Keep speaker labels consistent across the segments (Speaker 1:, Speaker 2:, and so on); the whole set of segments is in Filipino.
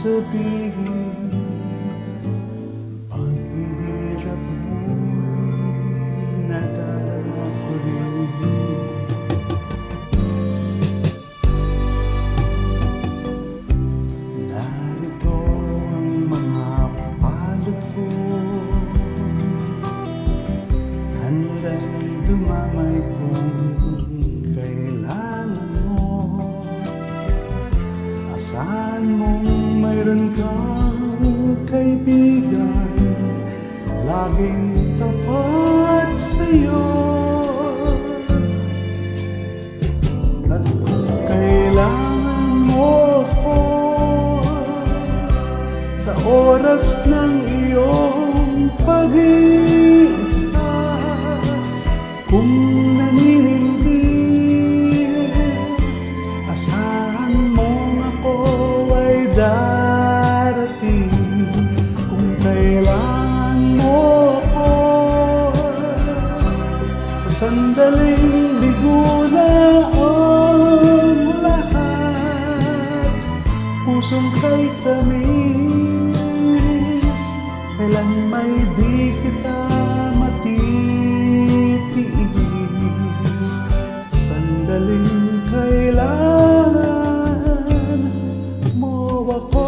Speaker 1: sabihin, paghihirap mo'y nadarama ko rin. Narito ang mga palad ko, handang dumamay kung kailangan mo. Asahan mong mayroon kang kaibigan, laging tapat sa'yo. At kung kailangan mo ko sa oras ng iyong pag-iisa, kung naninindi, asahan mong ako ay darating. Kung kailangan mo ko sa sandaling bigo na ang lahat, pusong kay tamis, kailan may di kita matitiis. Sandaling kailangan mo ako.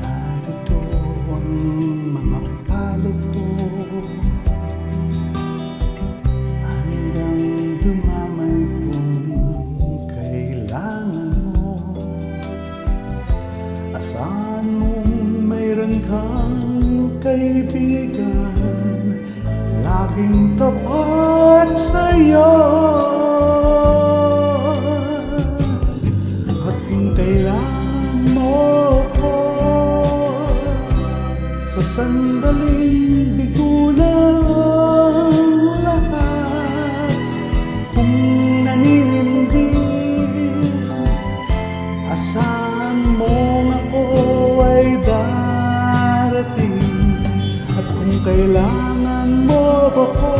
Speaker 1: Narito ang mga palad ko, handang dumamay kung kailangan mo. Asahan mong mayroon kang kaibigan, laging tapat sa'yo. At kung kailangan mo ko sa sandaling bigo na ang lahat, kung naninindi, asahan mong ako ay darating. At kung kailangan mo ako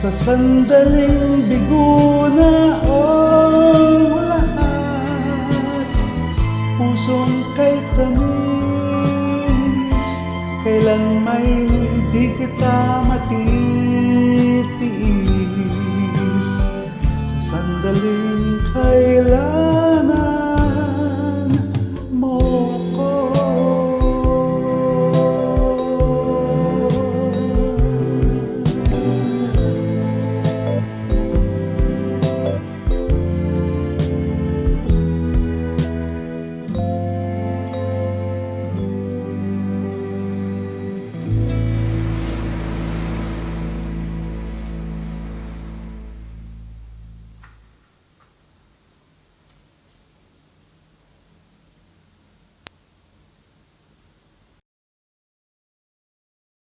Speaker 1: sa sandaling bigo na ang lahat, pusong kay tamis, kailan may di kita matitiis. Sa sandaling kailangan